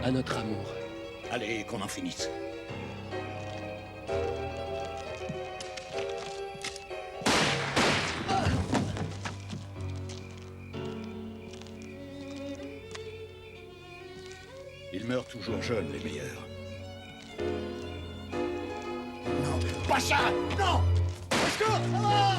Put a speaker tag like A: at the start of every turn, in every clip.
A: à notre amour.
B: Allez, qu'on en finisse. Ils meurent toujours jeunes, les meilleurs. Non, pas ça! Non! Au secours, ça va!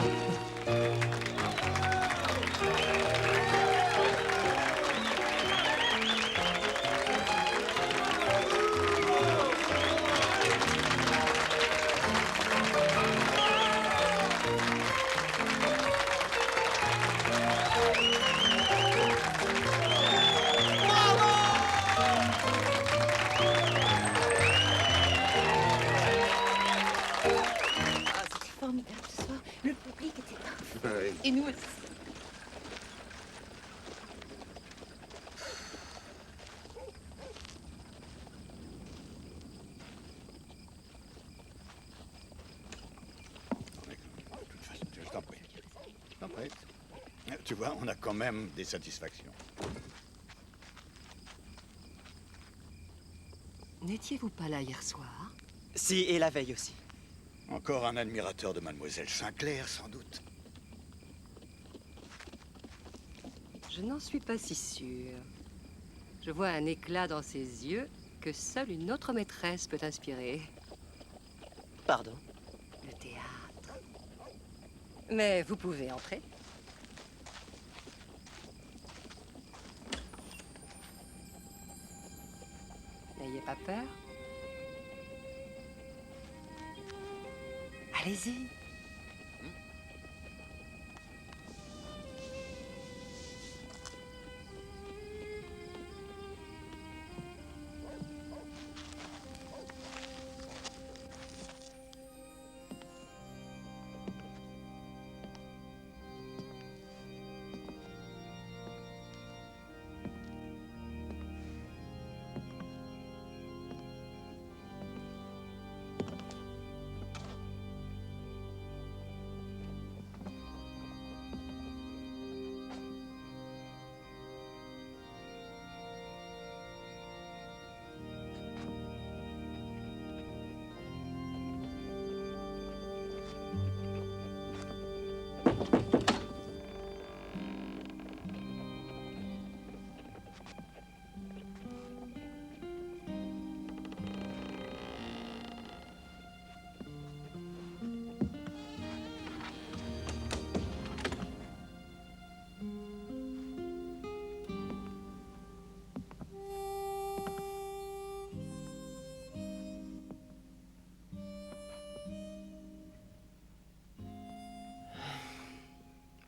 C: Formidable ce soir. Le public était parfait. Ouais. Et nous aussi.
B: Je t'en prie. Je t'en prie. Tu vois, on a quand même des satisfactions.
D: N'étiez-vous pas là hier soir?
E: Si, et la veille aussi.
B: Encore un admirateur de Mademoiselle Sinclair, sans doute.
D: Je n'en suis pas si sûre. Je vois un éclat dans ses yeux que seule une autre maîtresse peut inspirer.
E: Pardon?
D: Le théâtre. Mais vous pouvez entrer. N'ayez pas peur. Allez-y.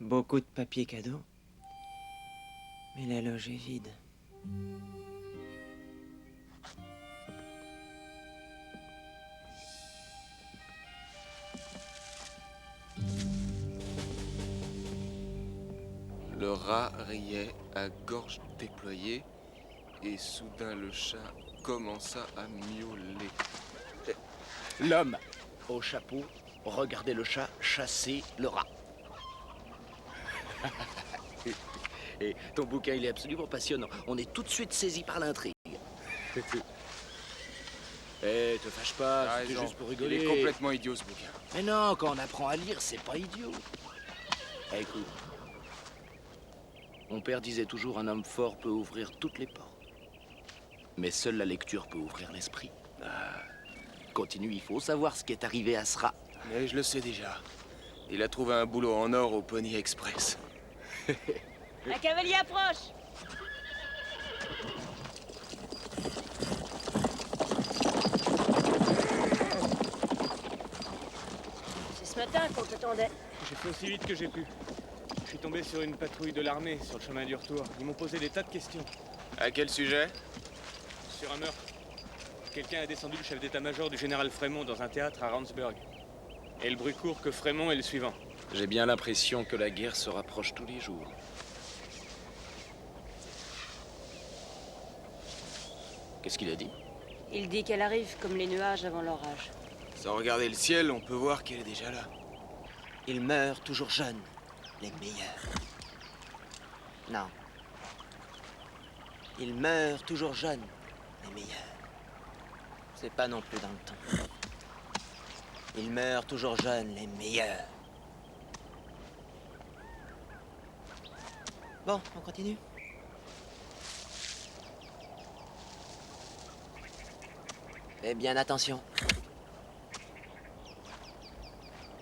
E: Beaucoup de papier cadeau. Mais la loge est vide.
F: Le rat riait à gorge déployée et soudain le chat commença à miauler.
G: L'homme au chapeau regardait le chat chasser le rat. Et ton bouquin, il est absolument passionnant. On est tout de suite saisi par l'intrigue. Eh, te fâche pas, c'était juste pour rigoler.
F: Il est complètement idiot, ce bouquin.
G: Mais non, quand on apprend à lire, c'est pas idiot. Eh, écoute, mon père disait toujours un homme fort peut ouvrir toutes les portes. Mais seule la lecture peut ouvrir l'esprit. Ah. Continue, il faut savoir ce qui est arrivé à ce rat.
F: Mais je le sais déjà. Il a trouvé un boulot en or au Pony Express.
H: Un cavalier approche! C'est ce matin qu'on t'attendait.
I: J'ai fait aussi vite que j'ai pu. Je suis tombé sur une patrouille de l'armée sur le chemin du retour. Ils m'ont posé des tas de questions.
F: À quel sujet?
I: Sur un meurtre. Quelqu'un a descendu le chef d'état-major du général Frémont dans un théâtre à Randsburg. Et le bruit court que Frémont est le suivant.
G: J'ai bien l'impression que la guerre se rapproche tous les jours. Qu'est-ce qu'il a dit?
H: Il dit qu'elle arrive comme les nuages avant l'orage.
F: Sans regarder le ciel, on peut voir qu'elle est déjà là.
E: Ils meurent toujours jeunes, les meilleurs. Non. Ils meurent toujours jeunes, les les meilleurs. C'est pas non plus dans le temps. Ils meurent toujours jeunes, les meilleurs. Bon, on continue. Fais bien attention.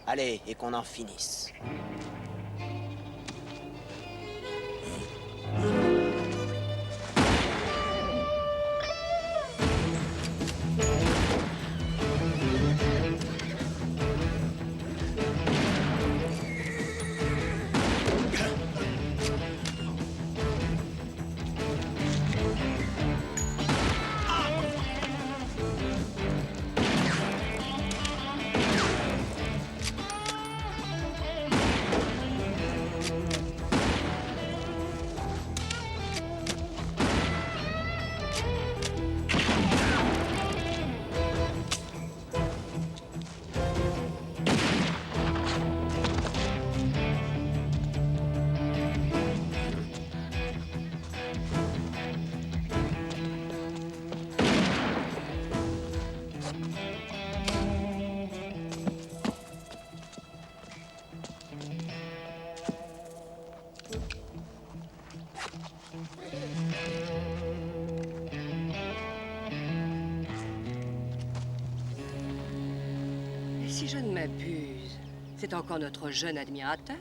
E: Allez, et qu'on en finisse.
D: Et si je ne m'abuse, c'est encore notre jeune admirateur.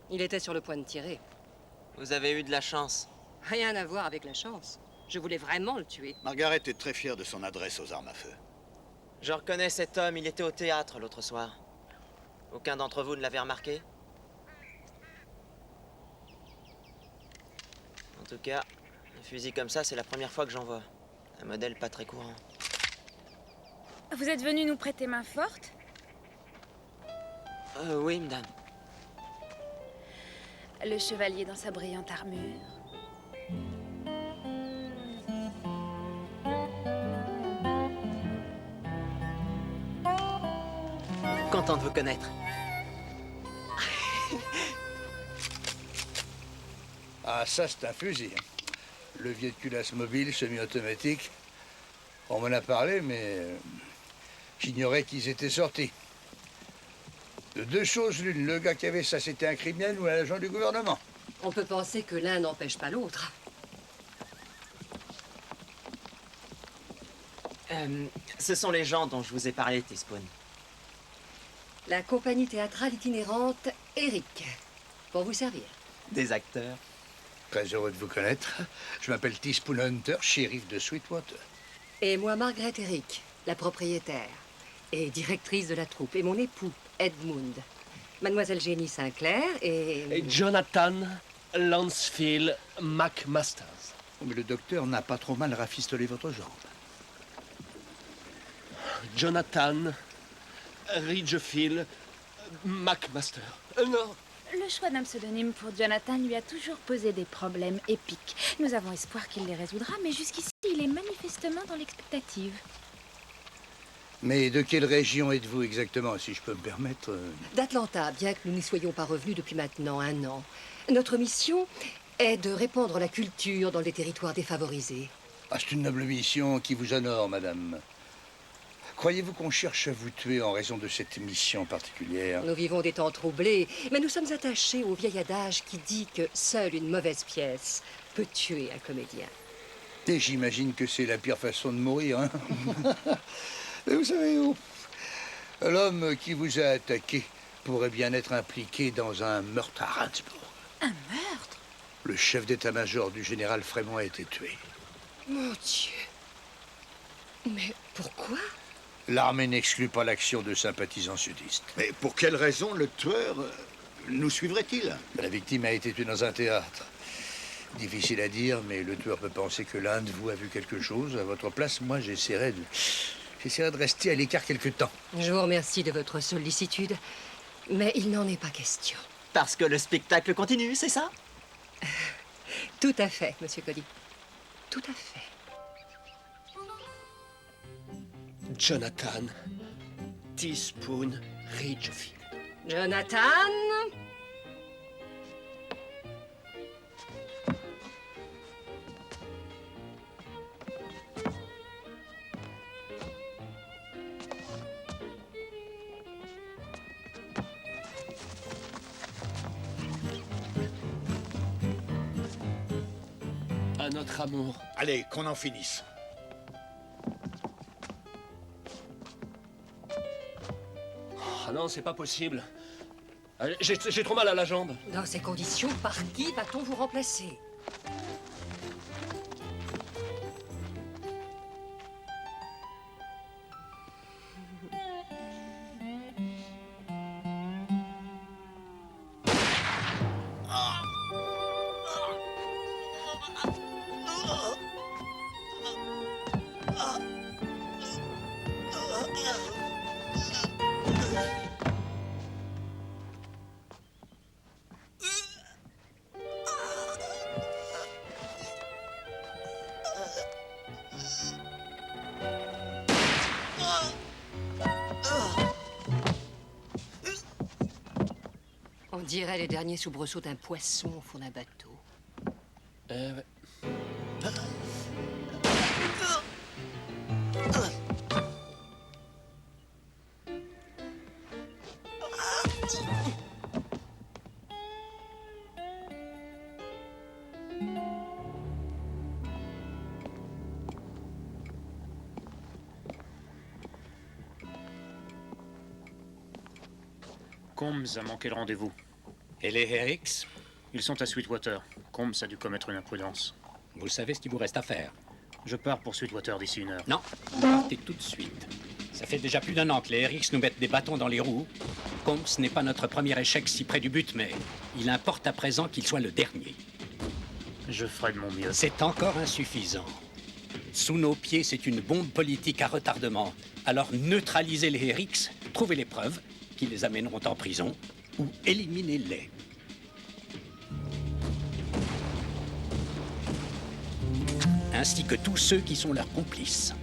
D: Il était sur le point de tirer.
E: Vous avez eu de la chance.
D: Rien à voir avec la chance. Je voulais vraiment le tuer.
B: Margaret est très fière de son adresse aux armes à feu.
E: Je reconnais cet homme, il était au théâtre l'autre soir. Aucun d'entre vous ne l'avait remarqué? En tout cas, un fusil comme ça, c'est la première fois que j'en vois. Un modèle pas très courant.
C: Vous êtes venu nous prêter main forte?
E: Oui, madame.
C: Le chevalier dans sa brillante armure.
E: Content de vous connaître.
A: Ah, ça, c'est un fusil. Levier de culasse mobile, semi-automatique. On m'en a parlé, mais j'ignorais qu'ils étaient sortis. De deux choses l'une, le gars qui avait ça, c'était un criminel ou un agent du gouvernement.
D: On peut penser que l'un n'empêche pas l'autre.
E: Ce sont les gens dont je vous ai parlé, Teaspoon.
D: La compagnie théâtrale itinérante Eric. Pour vous servir.
E: Des acteurs.
A: Très heureux de vous connaître. Je m'appelle Teaspoon Hunter, shérif de Sweetwater.
D: Et moi, Margaret Eric, la propriétaire et directrice de la troupe. Et mon époux, Edmund. Mademoiselle Jenny Sinclair et...
J: Jonathan Lansfield McMasters.
A: Oh, mais le docteur n'a pas trop mal rafistolé votre jambe.
J: Jonathan Ridgefield McMaster. Non.
C: Le choix d'un pseudonyme pour Jonathan lui a toujours posé des problèmes épiques. Nous avons espoir qu'il les résoudra, mais jusqu'ici, il est manifestement dans l'expectative.
A: Mais de quelle région êtes-vous exactement, si je peux me permettre?
D: d'Atlanta, bien que nous n'y soyons pas revenus depuis maintenant 1 an. Notre mission est de répandre la culture dans les territoires défavorisés.
A: Ah, c'est une noble mission qui vous honore, madame. Croyez-vous qu'on cherche à vous tuer en raison de cette mission particulière?
D: Nous vivons des temps troublés, mais nous sommes attachés au vieil adage qui dit que seule une mauvaise pièce peut tuer un comédien.
A: Et j'imagine que c'est la pire façon de mourir, hein? Et vous savez, l'homme qui vous a attaqué pourrait bien être impliqué dans un meurtre à Randsburg.
C: Un meurtre?
A: Le chef d'état-major du général Frémont a été tué.
D: Mon Dieu. Mais pourquoi?
A: L'armée n'exclut pas l'action de sympathisants sudistes.
B: Mais pour quelle raison le tueur nous suivrait-il?
A: La victime a été tuée dans un théâtre. Difficile à dire, mais le tueur peut penser que l'un de vous a vu quelque chose. À votre place, moi, j'essaierai de rester à l'écart quelque temps.
D: Je vous remercie de votre sollicitude, mais il n'en est pas question.
E: Parce que le spectacle continue, c'est ça?
D: Tout à fait, Monsieur Cody. Tout à fait.
J: Jonathan Teaspoon Ridgefield.
D: Jonathan?
J: notre amour.
B: Allez, qu'on en finisse.
J: Ah non, c'est pas possible. J'ai trop mal à la jambe.
D: Dans ces conditions, par qui va-t-on vous remplacer? On dirait les derniers soubresauts d'un poisson au fond d'un bateau.
J: Ouais.
K: Combs a manqué le rendez-vous.
L: Et les Herricks?
K: Ils sont à Sweetwater. Combs a dû commettre une imprudence.
L: Vous savez ce qu'il vous reste à faire?
K: Je pars pour Sweetwater d'ici 1 heure.
L: Non, vous partez tout de suite. Ça fait déjà plus d'1 an que les Herricks nous mettent des bâtons dans les roues. Combs n'est pas notre premier échec si près du but, mais il importe à présent qu'il soit le dernier.
K: Je ferai de mon mieux.
L: C'est encore insuffisant. Sous nos pieds, c'est une bombe politique à retardement. Alors neutralisez les Herricks, trouvez les preuves qui les amèneront en prison, ou éliminez-les. Ainsi que tous ceux qui sont leurs complices.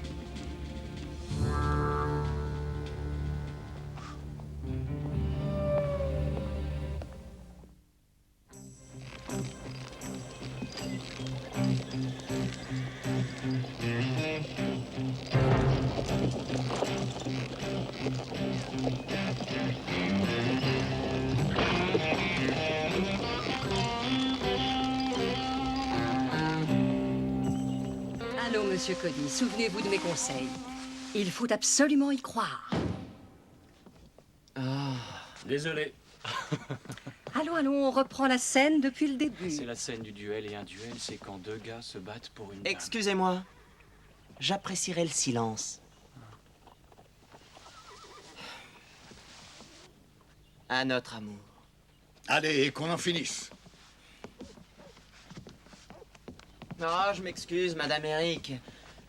D: Allô, monsieur Cody, souvenez-vous de mes conseils. Il faut absolument y croire.
J: Désolé.
D: Allons, on reprend la scène depuis le début.
M: C'est la scène du duel, et un duel, c'est quand 2 gars se battent pour une dame.
E: Excusez-moi. J'apprécierais le silence. À notre amour.
B: Allez, qu'on en finisse.
E: Oh, je m'excuse, Madame Eric.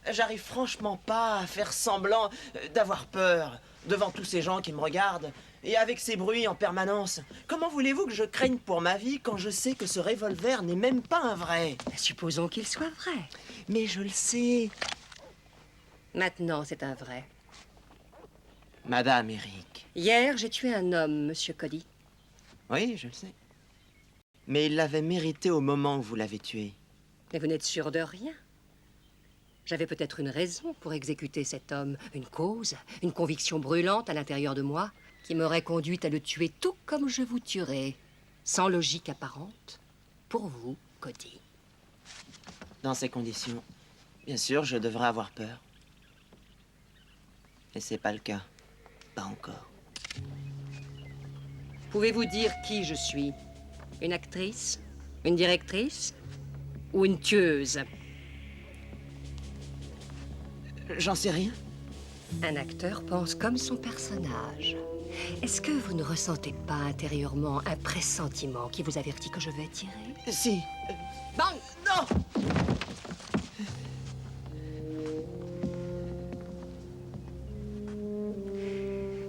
E: J'arrive franchement pas à faire semblant d'avoir peur devant tous ces gens qui me regardent et avec ces bruits en permanence. Comment voulez-vous que je craigne pour ma vie quand je sais que ce revolver n'est même pas un vrai?
D: Supposons qu'il soit vrai.
E: Mais je le sais.
D: Maintenant, c'est un vrai.
E: Madame Eric.
D: Hier, j'ai tué un homme, monsieur Cody.
E: Oui, je le sais. Mais il l'avait mérité au moment où vous l'avez tué.
D: Mais vous n'êtes sûr de rien. J'avais peut-être une raison pour exécuter cet homme, une cause, une conviction brûlante à l'intérieur de moi qui m'aurait conduite à le tuer tout comme je vous tuerai, sans logique apparente, pour vous, Cody.
E: Dans ces conditions, bien sûr, je devrais avoir peur. Et c'est pas le cas. Pas encore.
D: Pouvez-vous dire qui je suis? Une actrice? Une directrice? Ou une tueuse?
E: J'en sais rien.
D: Un acteur pense comme son personnage. Est-ce que vous ne ressentez pas intérieurement un pressentiment qui vous avertit que je vais tirer?
E: Si.
D: Bang!
E: Non!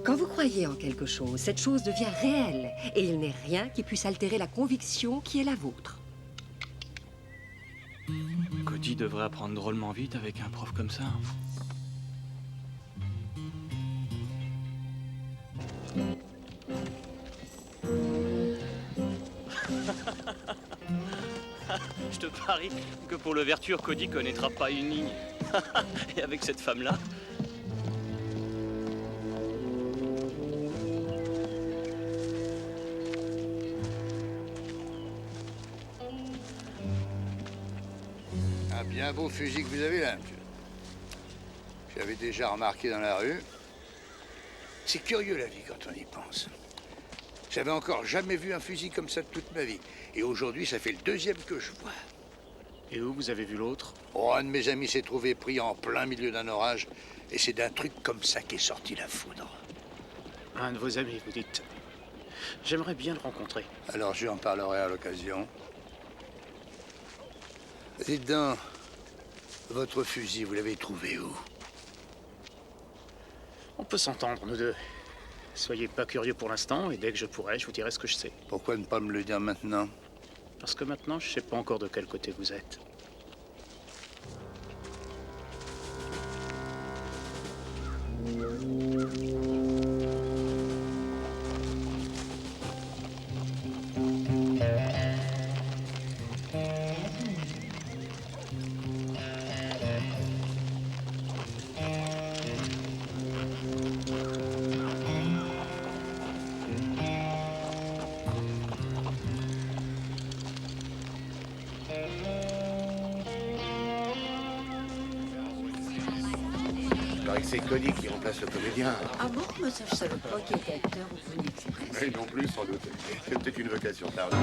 D: Quand vous croyez en quelque chose, cette chose devient réelle et il n'est rien qui puisse altérer la conviction qui est la vôtre.
M: Cody devrait apprendre drôlement vite avec un prof comme ça. Je te parie que pour l'ouverture, Cody connaîtra pas une ligne. Et avec cette femme-là...
A: un beau fusil que vous avez là, monsieur. J'avais déjà remarqué dans la rue. C'est curieux la vie quand on y pense. J'avais encore jamais vu un fusil comme ça de toute ma vie. Et aujourd'hui, ça fait le deuxième que je vois.
K: Et où vous avez vu l'autre?
A: Oh, un de mes amis s'est trouvé pris en plein milieu d'un orage. Et c'est d'un truc comme ça qu'est sortie la foudre.
K: Un de vos amis, vous dites. J'aimerais bien le rencontrer.
A: Alors, je lui en parlerai à l'occasion. Dites donc, votre fusil, vous l'avez trouvé où?
K: On peut s'entendre, nous deux. Soyez pas curieux pour l'instant, et dès que je pourrai, je vous dirai ce que je sais.
A: Pourquoi ne pas me le dire maintenant?
K: Parce que maintenant, je sais pas encore de quel côté vous êtes.
B: Il paraît que c'est Cody qui remplace le comédien.
N: Ah bon? Mais ça, je savais pas qu'il était acteur au Pony Express.
B: Oui, non plus, sans doute. C'est peut-être une vocation tardive.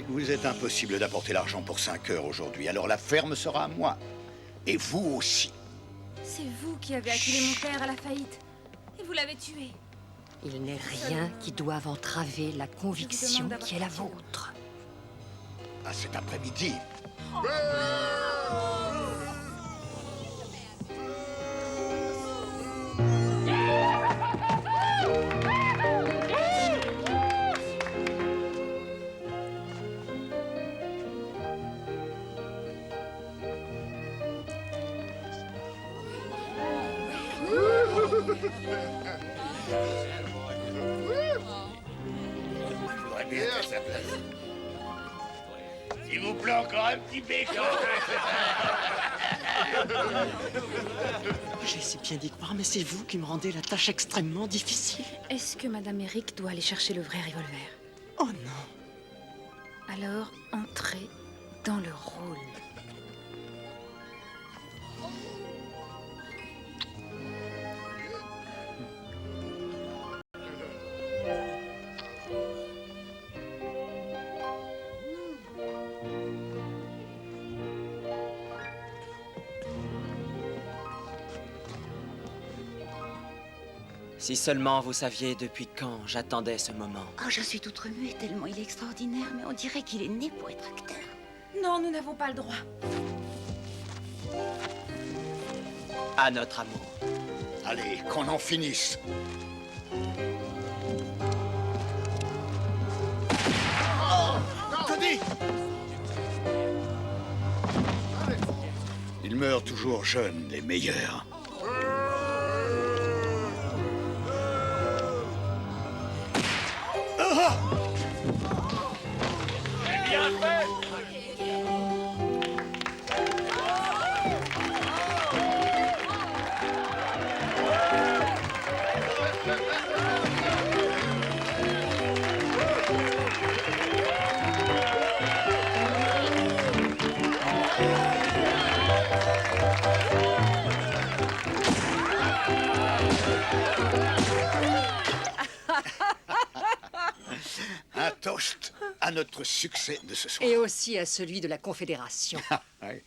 B: Vous êtes impossible d'apporter l'argent pour 5 heures aujourd'hui, alors la ferme sera à moi. Et vous aussi.
C: C'est vous qui avez acculé mon père à la faillite. Et vous l'avez tué.
D: Il n'est rien qui doive entraver la conviction qui est la vôtre.
B: À cet après-midi.
A: Je voudrais bien être à sa place. S'il vous plaît, encore un petit bacon.
E: J'essaie bien d'y croire, mais c'est vous qui me rendez la tâche extrêmement difficile.
C: Est-ce que Madame Eric doit aller chercher le vrai revolver?
E: Oh non.
C: Alors, entrez dans le rôle.
E: Si seulement vous saviez depuis quand j'attendais ce moment.
N: Oh, je suis toute remuée tellement il est extraordinaire, mais on dirait qu'il est né pour être acteur.
C: Non, nous n'avons pas le droit.
E: À notre amour.
B: Allez, qu'on en finisse. Cody! Ils meurent toujours jeunes, les meilleurs.
A: Bien fait!
B: Un toast à notre succès de ce soir.
D: Et aussi à celui de la Confédération.
B: Ouais.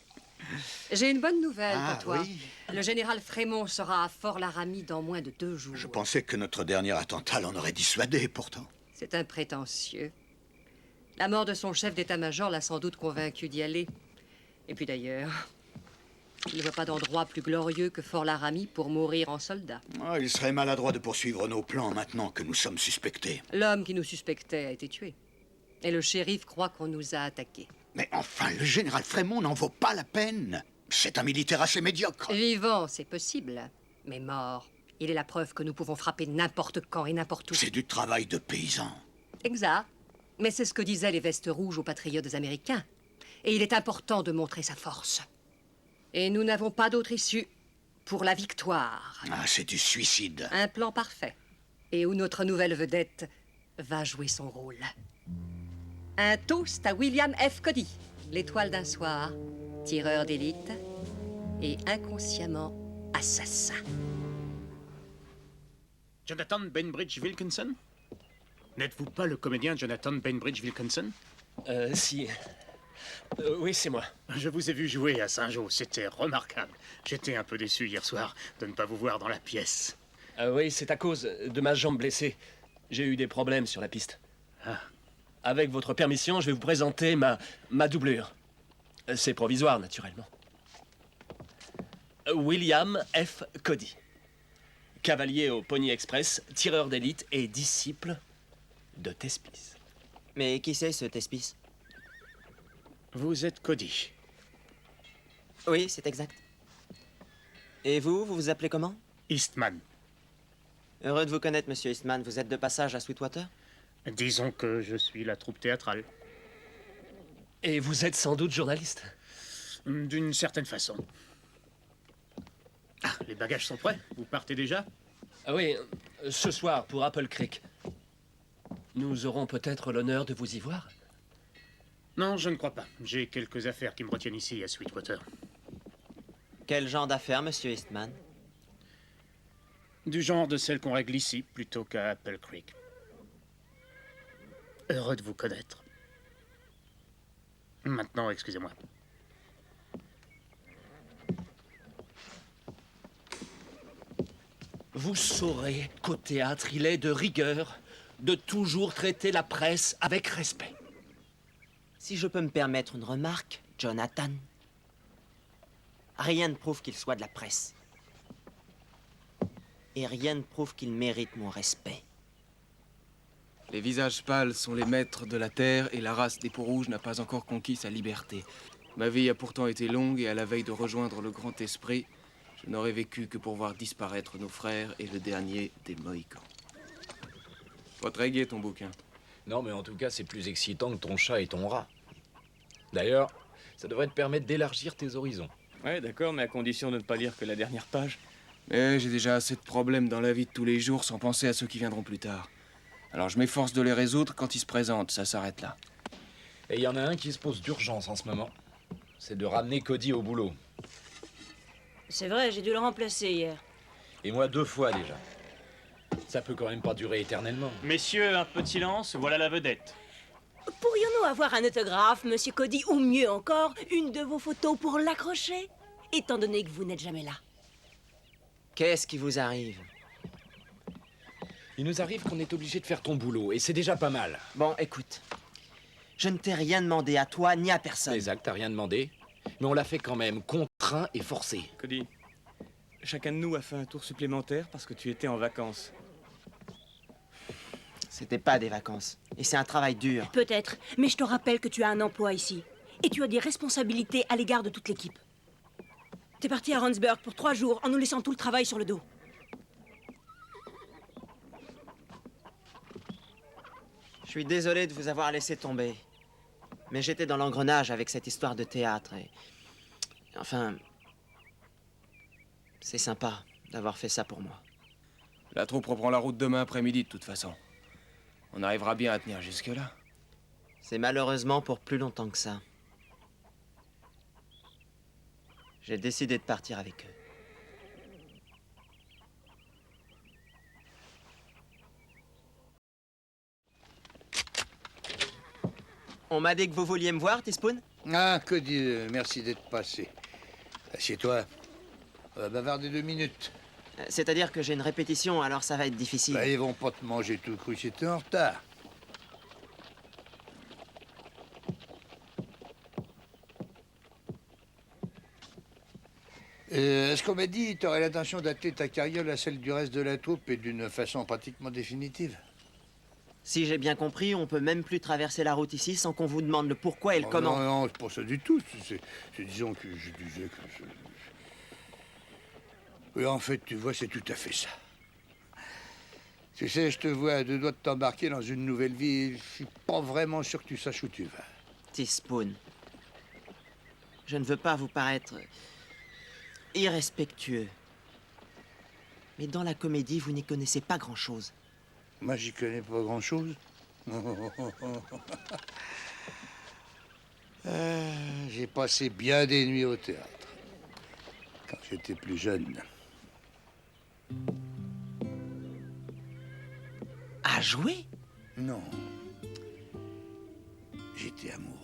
D: J'ai une bonne nouvelle
B: Ah,
D: pour toi.
B: oui.
D: Le général Frémont sera à Fort-Laramie dans moins de 2 jours.
B: Je pensais que notre dernier attentat l'en aurait dissuadé, pourtant.
D: C'est un prétentieux. La mort de son chef d'état-major l'a sans doute convaincu d'y aller. Et puis d'ailleurs, Il ne voit pas d'endroit plus glorieux que Fort Laramie pour mourir en soldat.
B: Ah, il serait maladroit de poursuivre nos plans maintenant que nous sommes suspectés.
D: L'homme qui nous suspectait a été tué. Et le shérif croit qu'on nous a attaqués.
B: Mais enfin, le général Frémont n'en vaut pas la peine. C'est un militaire assez médiocre.
D: Vivant, c'est possible. Mais mort, il est la preuve que nous pouvons frapper n'importe quand et n'importe où.
B: C'est du travail de paysan.
D: Exact. Mais c'est ce que disaient les vestes rouges aux patriotes américains. Et il est important de montrer sa force. Et nous n'avons pas d'autre issue pour la victoire.
B: Ah, c'est du suicide.
D: Un plan parfait. Et où notre nouvelle vedette va jouer son rôle. Un toast à William F. Cody, l'étoile d'un soir, tireur d'élite et inconsciemment assassin.
K: Jonathan Bainbridge Wilkinson? N'êtes-vous pas le comédien Jonathan Bainbridge Wilkinson?
J: Si. Oui, c'est moi.
K: Je vous ai vu jouer à Saint-Jean, c'était remarquable. J'étais un peu déçu hier soir de ne pas vous voir dans la pièce.
J: Oui, c'est à cause de ma jambe blessée. J'ai eu des problèmes sur la piste.
K: Ah.
J: Avec votre permission, je vais vous présenter ma doublure. C'est provisoire, naturellement. William F. Cody. Cavalier au Pony Express, tireur d'élite et disciple de Thespis.
E: Mais qui c'est, ce Thespis?
K: Vous êtes Cody.
E: Oui, c'est exact. Et vous vous appelez comment?
K: Eastman.
E: Heureux de vous connaître, monsieur Eastman. Vous êtes de passage à Sweetwater?
K: Disons que je suis la troupe théâtrale.
J: Et vous êtes sans doute journaliste?
K: D'une certaine façon. Ah, les bagages sont prêts? Vous partez déjà?
J: Ah oui, ce soir pour Apple Creek. Nous aurons peut-être l'honneur de vous y voir?
K: Non, je ne crois pas. J'ai quelques affaires qui me retiennent ici, à Sweetwater.
E: Quel genre d'affaires, monsieur Eastman?
K: Du genre de celles qu'on règle ici, plutôt qu'à Apple Creek. Heureux de vous connaître. Maintenant, excusez-moi.
J: Vous saurez qu'au théâtre, il est de rigueur de toujours traiter la presse avec respect.
E: Si je peux me permettre une remarque, Jonathan, rien ne prouve qu'il soit de la presse. Et rien ne prouve qu'il mérite mon respect.
F: Les visages pâles sont les maîtres de la terre et la race des peaux-rouges n'a pas encore conquis sa liberté. Ma vie a pourtant été longue et à la veille de rejoindre le grand esprit, je n'aurais vécu que pour voir disparaître nos frères et le dernier des Mohicans. Pas très gai ton bouquin.
O: Non, mais en tout cas, c'est plus excitant que ton chat et ton rat. D'ailleurs, ça devrait te permettre d'élargir tes horizons.
I: Ouais, d'accord, mais à condition de ne pas lire que la dernière page.
F: Mais j'ai déjà assez de problèmes dans la vie de tous les jours sans penser à ceux qui viendront plus tard. Alors je m'efforce de les résoudre quand ils se présentent, ça s'arrête là.
O: Et il y en a un qui se pose d'urgence en ce moment. C'est de ramener Cody au boulot.
H: C'est vrai, j'ai dû le remplacer hier.
O: Et moi 2 fois déjà. Ça peut quand même pas durer éternellement.
M: Messieurs, un peu de silence, voilà la vedette.
H: Pourrions-nous avoir un autographe, monsieur Cody, ou mieux encore, une de vos photos pour l'accrocher, étant donné que vous n'êtes jamais là?
E: Qu'est-ce qui vous arrive?
O: Il nous arrive qu'on est obligé de faire ton boulot, et c'est déjà pas mal.
E: Bon, écoute. Je ne t'ai rien demandé à toi ni à personne.
O: Exact, t'as rien demandé. Mais on l'a fait quand même, contraint et forcé.
I: Cody, chacun de nous a fait un tour supplémentaire parce que tu étais en vacances.
E: C'était pas des vacances. Et c'est un travail dur.
H: Peut-être, mais je te rappelle que tu as un emploi ici. Et tu as des responsabilités à l'égard de toute l'équipe. T'es parti à Randsburg pour 3 jours en nous laissant tout le travail sur le dos.
E: Je suis désolé de vous avoir laissé tomber. Mais j'étais dans l'engrenage avec cette histoire de théâtre et... Enfin... C'est sympa d'avoir fait ça pour moi.
F: La troupe reprend la route demain après-midi de toute façon. On arrivera bien à tenir jusque-là.
E: C'est malheureusement pour plus longtemps que ça. J'ai décidé de partir avec eux. On m'a dit que vous vouliez me voir, Teaspoon?
A: Ah, Cody, merci d'être passé. Assieds-toi. On va bavarder 2 minutes.
E: C'est-à-dire que j'ai une répétition, alors ça va être difficile.
A: Bah, ils vont pas te manger tout cru si t'es en retard. Est-ce qu'on m'a dit que tu aurais l'intention d'atteler ta carriole à celle du reste de la troupe et d'une façon pratiquement définitive?
E: Si j'ai bien compris, on peut même plus traverser la route ici sans qu'on vous demande le pourquoi et le comment.
A: Non, non, c'est pas ça du tout. Disons que je disais que... Oui, en fait, tu vois, c'est tout à fait ça. Tu sais, je te vois à 2 doigts de t'embarquer dans une nouvelle vie. Je suis pas vraiment sûr que tu saches où tu vas.
E: Teaspoon, je ne veux pas vous paraître irrespectueux. Mais dans la comédie, vous n'y connaissez pas grand-chose.
A: Moi, j'y connais pas grand-chose. J'ai passé bien des nuits au théâtre. Quand j'étais plus jeune.
E: À jouer?
A: Non. J'étais amoureux.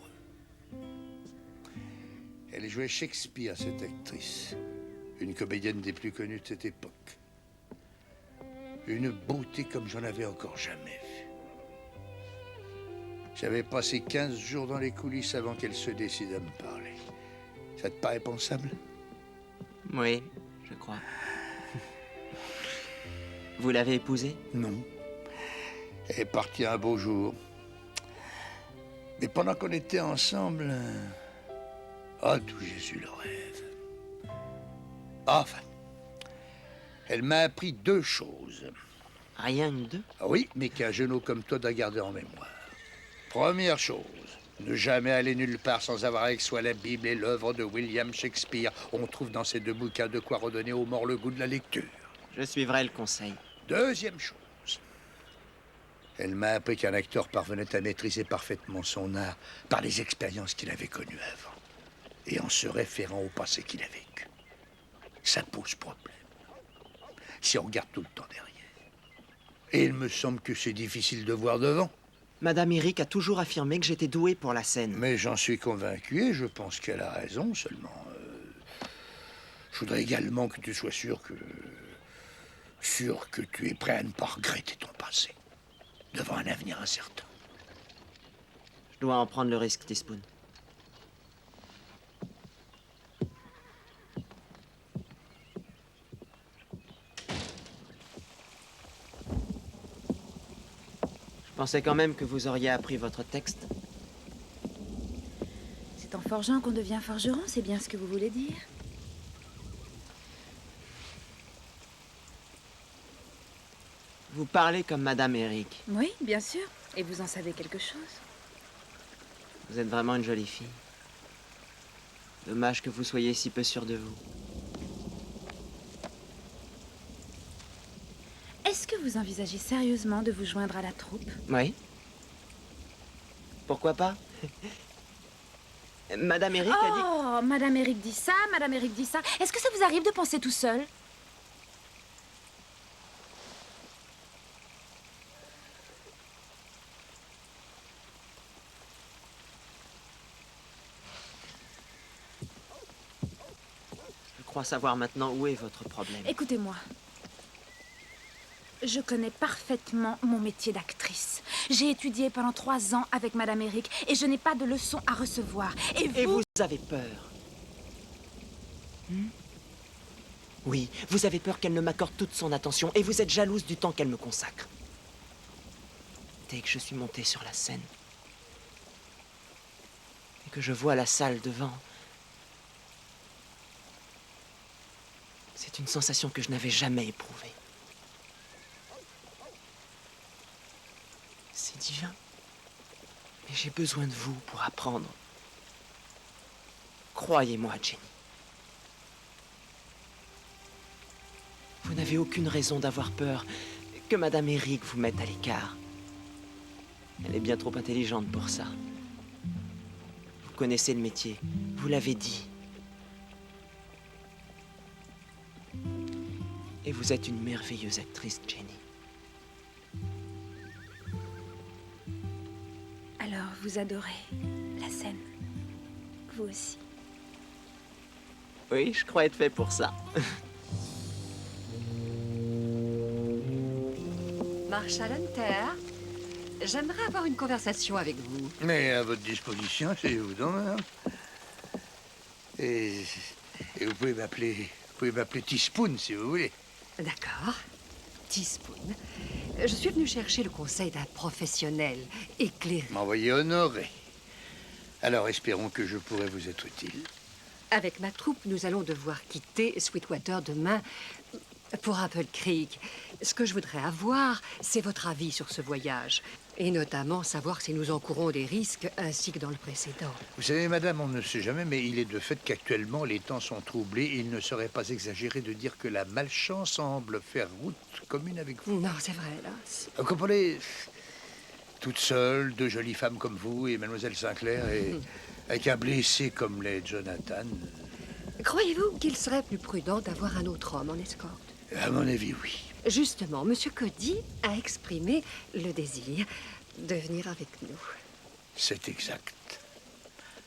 A: Elle jouait Shakespeare, cette actrice. Une comédienne des plus connues de cette époque. Une beauté comme j'en avais encore jamais vu. J'avais passé 15 jours dans les coulisses avant qu'elle se décide à me parler. Ça te paraît pensable?
E: Oui, je crois. Vous l'avez épousée?
A: Non. Elle est partie un beau jour. Mais pendant qu'on était ensemble... Oh, d'où j'ai eu le rêve. Enfin, elle m'a appris 2 choses.
E: Rien que 2?
A: Ah oui, mais qu'un jeune homme comme toi doit garder en mémoire. Première chose, ne jamais aller nulle part sans avoir avec soi la Bible et l'œuvre de William Shakespeare. On trouve dans ces 2 bouquins de quoi redonner aux morts le goût de la lecture.
E: Je suivrai le conseil.
A: Deuxième chose, elle m'a appris qu'un acteur parvenait à maîtriser parfaitement son art par les expériences qu'il avait connues avant et en se référant au passé qu'il a vécu. Ça pose problème si on regarde tout le temps derrière. Et il me semble que c'est difficile de voir devant.
E: Madame Eric a toujours affirmé que j'étais doué pour la scène.
A: Mais j'en suis convaincu et je pense qu'elle a raison, seulement... je voudrais également que tu sois sûr que tu es prêt à ne pas regretter ton passé, devant un avenir incertain.
E: Je dois en prendre le risque, Teaspoon. Je pensais quand même que vous auriez appris votre texte.
C: C'est en forgeant qu'on devient forgeron, c'est bien ce que vous voulez dire?
E: Vous parlez comme Madame Eric.
C: Oui, bien sûr. Et vous en savez quelque chose?
E: Vous êtes vraiment une jolie fille. Dommage que vous soyez si peu sûre de vous.
C: Est-ce que vous envisagez sérieusement de vous joindre à la troupe?
E: Oui. Pourquoi pas? Madame Eric a dit...
C: Oh, Madame Eric dit ça, Madame Eric dit ça. Est-ce que ça vous arrive de penser tout seul?
E: Je crois savoir maintenant où est votre problème.
C: Écoutez-moi. Je connais parfaitement mon métier d'actrice. J'ai étudié pendant 3 ans avec Madame Eric et je n'ai pas de leçons à recevoir. Et vous
E: avez peur? Oui, vous avez peur qu'elle ne m'accorde toute son attention et vous êtes jalouse du temps qu'elle me consacre. Dès que je suis montée sur la scène et que je vois la salle devant, c'est une sensation que je n'avais jamais éprouvée. C'est divin. Mais j'ai besoin de vous pour apprendre. Croyez-moi, Jenny. Vous n'avez aucune raison d'avoir peur que Madame Eric vous mette à l'écart. Elle est bien trop intelligente pour ça. Vous connaissez le métier, vous l'avez dit. Et vous êtes une merveilleuse actrice, Jenny.
C: Alors, vous adorez la scène. Vous aussi.
E: Oui, je crois être fait pour ça.
D: Marshal Hunter, j'aimerais avoir une conversation avec vous.
A: Mais à votre disposition, c'est vous d'honneur. Et vous pouvez m'appeler pouvez m'appeler Teaspoon si vous voulez.
D: D'accord. Teaspoon. Je suis venu chercher le conseil d'un professionnel éclairé.
A: M'envoyer honoré. Alors espérons que je pourrai vous être utile.
D: Avec ma troupe, nous allons devoir quitter Sweetwater demain pour Apple Creek. Ce que je voudrais avoir, c'est votre avis sur ce voyage. Et notamment savoir si nous encourons des risques, ainsi que dans le précédent.
A: Vous savez, madame, on ne sait jamais, mais il est de fait qu'actuellement, les temps sont troublés et il ne serait pas exagéré de dire que la malchance semble faire route commune avec vous.
D: Non, c'est vrai, hélas.
A: Vous comprenez, toute seule, deux jolies femmes comme vous et mademoiselle Sinclair, et avec un blessé comme l'est Jonathan.
D: Croyez-vous qu'il serait plus prudent d'avoir un autre homme en escorte?
A: À mon avis, oui.
D: Justement, Monsieur Cody a exprimé le désir de venir avec nous.
A: C'est exact.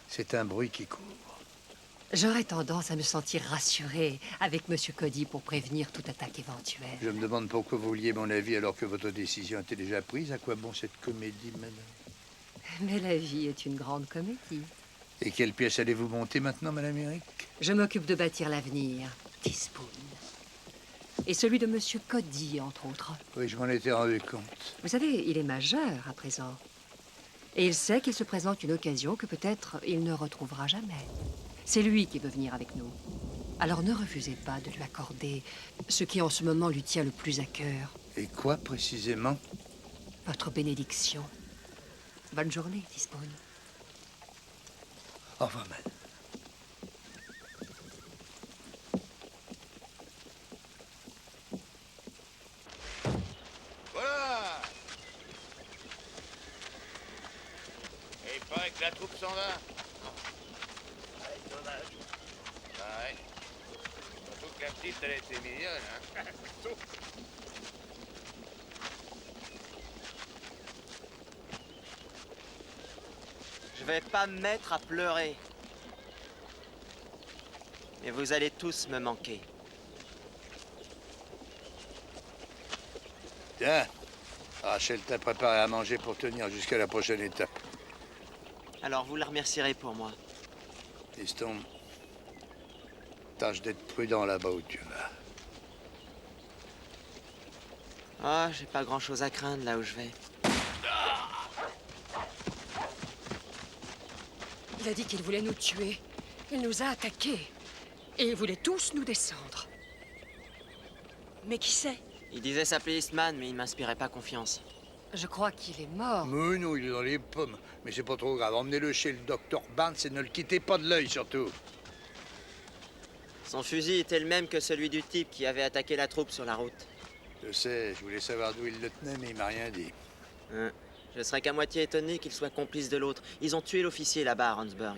A: C'est un bruit qui court.
D: J'aurais tendance à me sentir rassurée avec Monsieur Cody pour prévenir toute attaque éventuelle.
A: Je me demande pourquoi vous vouliez mon avis alors que votre décision était déjà prise. À quoi bon cette comédie, madame?
D: Mais la vie est une grande comédie.
A: Et quelle pièce allez-vous monter maintenant, madame Eric?
D: Je m'occupe de bâtir l'avenir, Teaspoon. Et celui de Monsieur Cody, entre autres.
A: Oui, je m'en étais rendu compte.
D: Vous savez, il est majeur à présent. Et il sait qu'il se présente une occasion que peut-être il ne retrouvera jamais. C'est lui qui veut venir avec nous. Alors ne refusez pas de lui accorder ce qui en ce moment lui tient le plus à cœur.
A: Et quoi précisément?
D: Votre bénédiction. Bonne journée, Teaspoon.
A: Au revoir, madame.
P: Voilà. Et il paraît que la troupe s'en va. Ouais, dommage. Ouais. Surtout que la petite, elle était mignonne, hein.
E: Je vais pas me mettre à pleurer. Mais vous allez tous me manquer.
A: Tiens, Rachel t'a préparé à manger pour tenir jusqu'à la prochaine étape.
E: Alors vous la remercierez pour moi.
A: Piston, tâche d'être prudent là-bas où tu vas.
E: Ah, j'ai pas grand-chose à craindre là où je vais.
D: Il a dit qu'il voulait nous tuer. Il nous a attaqués. Et il voulait tous nous descendre.
H: Mais qui c'est?
E: Il disait s'appeler Eastman, mais il m'inspirait pas confiance.
D: Je crois qu'il est mort.
A: Mais non, il est dans les pommes. Mais c'est pas trop grave. Emmenez-le chez le docteur Barnes et ne le quittez pas de l'œil, surtout.
E: Son fusil était le même que celui du type qui avait attaqué la troupe sur la route.
A: Je sais, je voulais savoir d'où il le tenait, mais il m'a rien dit.
E: Je serais qu'à moitié étonné qu'il soit complice de l'autre. Ils ont tué l'officier là-bas à Randsburg.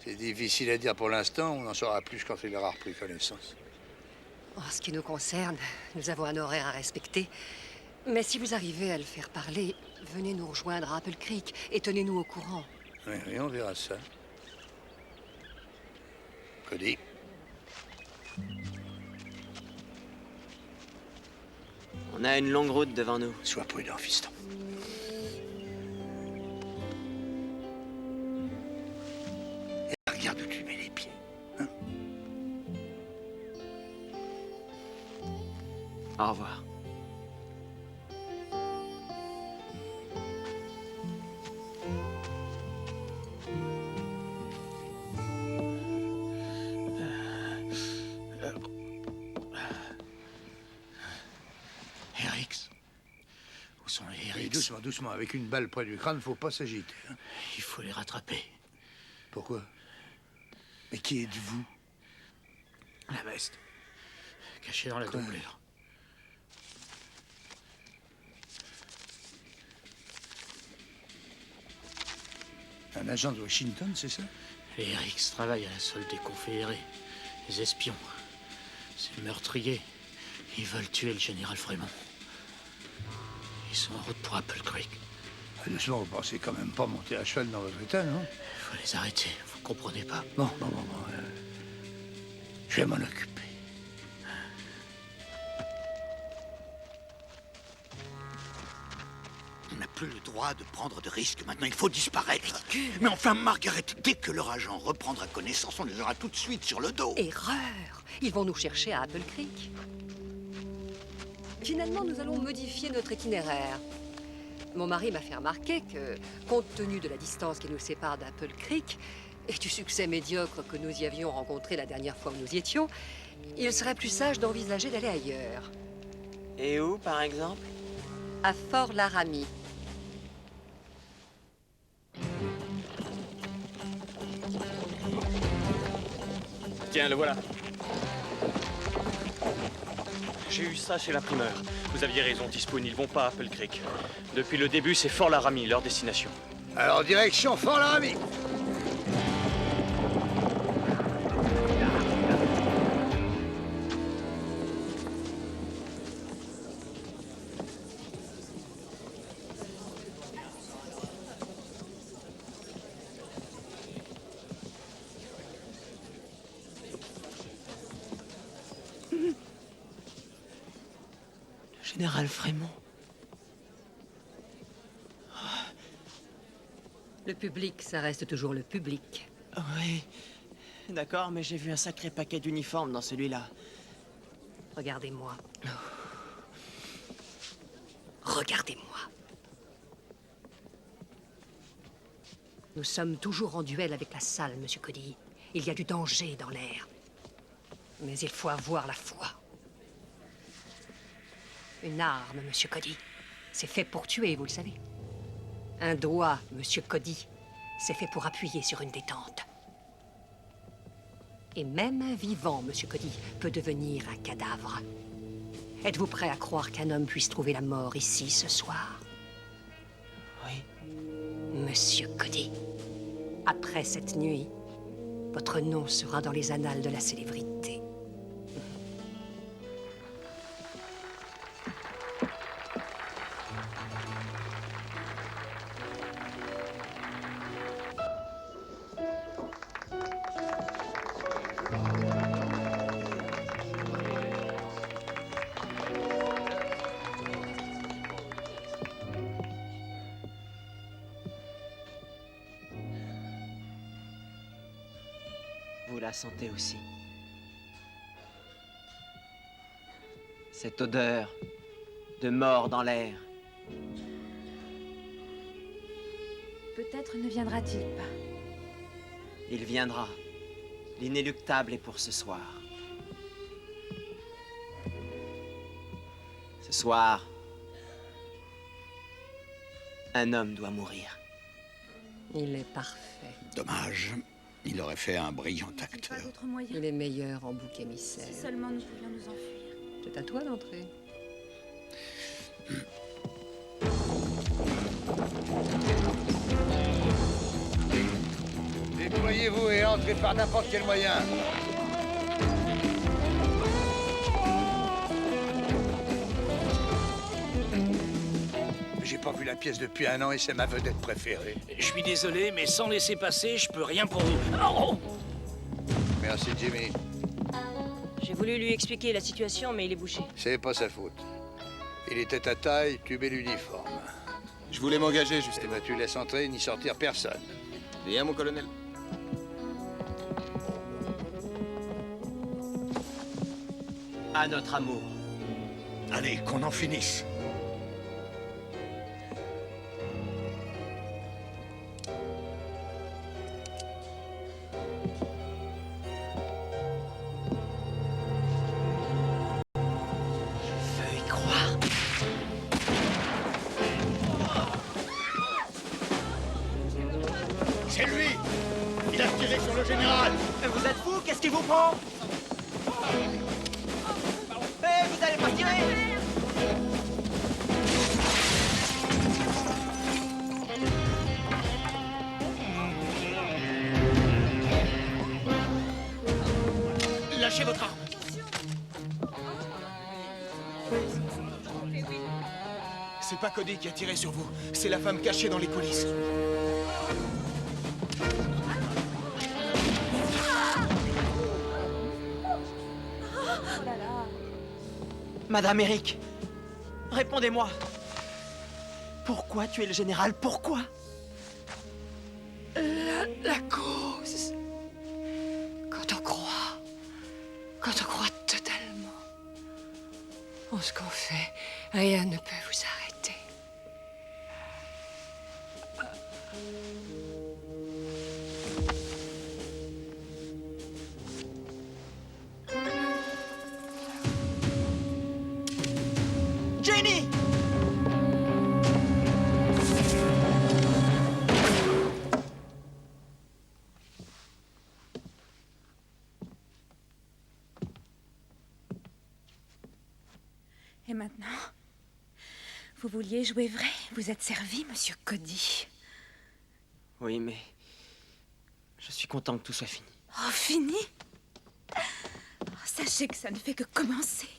A: C'est difficile à dire pour l'instant. On en saura plus quand il aura repris connaissance.
D: En ce qui nous concerne, nous avons un horaire à respecter. Mais si vous arrivez à le faire parler, venez nous rejoindre à Apple Creek et tenez-nous au courant.
A: Oui, oui, on verra ça. Cody.
E: On a une longue route devant nous.
A: Sois prudent, fiston. Et regarde où tu mets les pieds. Hein?
E: Au revoir.
K: Erix. Où sont les Erix?
A: Doucement, doucement. Avec une balle près du crâne, faut pas s'agiter. Hein?
K: Il faut les rattraper.
A: Pourquoi? Mais qui êtes-vous?
K: La veste. Cachée dans la doublure.
A: Un agent de Washington, c'est ça?
K: Les Erix travaillent à la solde des confédérés. Les espions. Ces meurtriers. Ils veulent tuer le général Frémont. Ils sont en route pour Apple Creek.
A: Doucement, vous pensez quand même pas monter à cheval dans votre état, non?
K: Il faut les arrêter, vous comprenez pas?
A: Bon. Je vais m'en occuper.
K: On n'a
B: plus le droit de prendre de risques. Maintenant, il faut disparaître. Mais enfin, Margaret, dès que leur agent reprendra connaissance, on les aura tout de suite sur le dos.
D: Erreur! Ils vont nous chercher à Apple Creek. Finalement, nous allons modifier notre itinéraire. Mon mari m'a fait remarquer que, compte tenu de la distance qui nous sépare d'Apple Creek et du succès médiocre que nous y avions rencontré la dernière fois où nous y étions, il serait plus sage d'envisager d'aller ailleurs.
E: Et où, par exemple?
D: À Fort Laramie.
M: Tiens, le voilà. J'ai eu ça chez l'imprimeur. Vous aviez raison, Teaspoon, ils vont pas à Apple Creek. Depuis le début, c'est Fort Laramie, leur destination.
A: Alors, direction Fort Laramie.
E: Général Frémont.
D: Le public, ça reste toujours le public.
E: Oui, d'accord, mais j'ai vu un sacré paquet d'uniformes dans celui-là.
D: Regardez-moi. Regardez-moi. Nous sommes toujours en duel avec la salle, Monsieur Cody. Il y a du danger dans l'air. Mais il faut avoir la foi. Une arme, Monsieur Cody. C'est fait pour tuer, vous le savez. Un doigt, Monsieur Cody. C'est fait pour appuyer sur une détente. Et même un vivant, Monsieur Cody, peut devenir un cadavre. Êtes-vous prêt à croire qu'un homme puisse trouver la mort ici, ce soir?
E: Oui.
D: Monsieur Cody, après cette nuit, votre nom sera dans les annales de la célébrité.
E: Vous la sentez aussi. Cette odeur de mort dans l'air.
C: Peut-être ne viendra-t-il pas.
E: Il viendra. L'inéluctable est pour ce soir. Ce soir, un homme doit mourir.
D: Il est parfait.
B: Dommage. Il aurait fait un brillant acteur.
C: Pas d'autre moyen.
D: Il est meilleur en bouc émissaire.
C: Si seulement nous pouvions nous enfuir.
D: C'est à toi d'entrer.
A: Déployez-vous et entrez par n'importe quel moyen. J'ai pas vu la pièce depuis un an et c'est ma vedette préférée.
K: Je suis désolé, mais sans laisser passer, je peux rien pour vous. Oh!
A: Merci, Jimmy.
H: J'ai voulu lui expliquer la situation, mais il est bouché.
A: C'est pas sa faute. Il était à taille, tu mets l'uniforme.
F: Je voulais m'engager, juste.
A: Eh ben, tu laisses entrer ni sortir personne.
F: Bien, mon colonel.
E: À notre amour.
B: Allez, qu'on en finisse.
P: C'est lui! Il a tiré sur le général!
E: Vous êtes fous? Qu'est-ce qui vous prend? Vous allez pas tirer!
K: Lâchez votre arme.
F: C'est pas Cody qui a tiré sur vous. C'est la femme cachée dans les coulisses.
E: Madame Eric, répondez-moi. Pourquoi tuer le général? Pourquoi?
D: La cause. Quand on croit totalement en ce qu'on fait, rien ne peut vous arrêter.
E: Jenny!
C: Et maintenant, vous vouliez jouer vrai? Vous êtes servi, monsieur Cody.
E: Oui, mais... je suis content que tout soit fini.
C: Oh, fini? Oh, sachez que ça ne fait que commencer.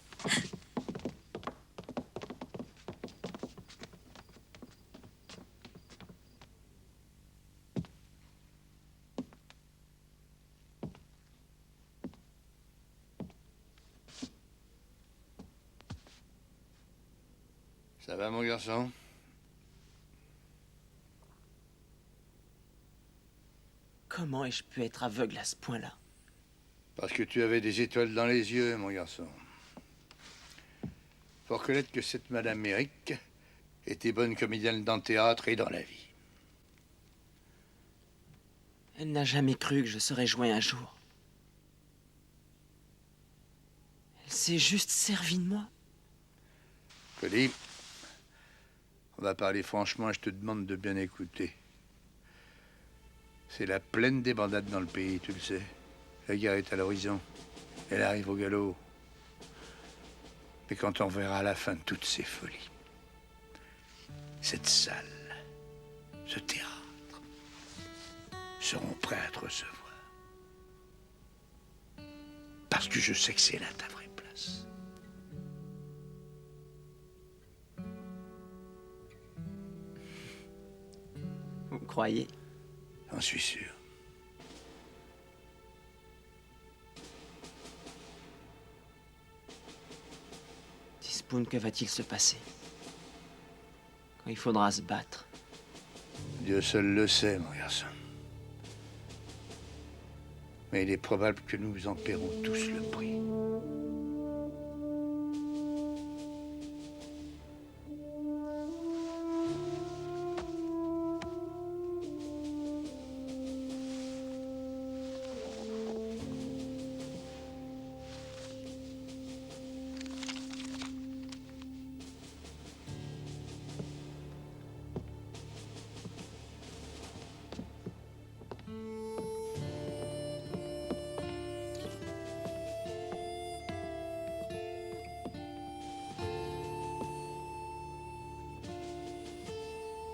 A: Ça va, mon garçon?
E: Comment ai-je pu être aveugle à ce point-là?
A: Parce que tu avais des étoiles dans les yeux, mon garçon. Faut reconnaître que cette Madame Merrick était bonne comédienne dans le théâtre et dans la vie.
E: Elle n'a jamais cru que je serais joué un jour. Elle s'est juste servie de moi.
A: Cody, on va parler franchement, je te demande de bien écouter. C'est la plaine débandade dans le pays, tu le sais. La guerre est à l'horizon. Elle arrive au galop. Mais quand on verra la fin de toutes ces folies, cette salle, ce théâtre, seront prêts à te recevoir. Parce que je sais que c'est là ta vraie place.
E: Vous me croyez?
A: J'en suis sûr.
E: Teaspoon, que va-t-il se passer quand il faudra se battre?
A: Dieu seul le sait, mon garçon. Mais il est probable que nous en paierons tous le prix.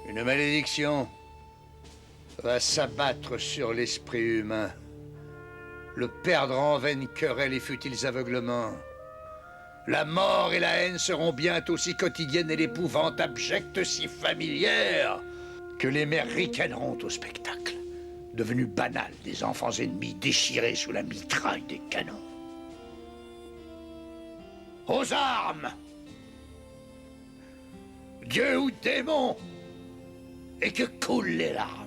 A: Une malédiction va s'abattre sur l'esprit humain, le perdre en vaines querelles et futiles aveuglements. La mort et la haine seront bientôt si quotidiennes et l'épouvante abjecte si familière que les mères ricaneront au spectacle, devenu banal des enfants ennemis déchirés sous la mitraille des canons. Aux armes! Dieu ou démon! Et que coulent les larmes.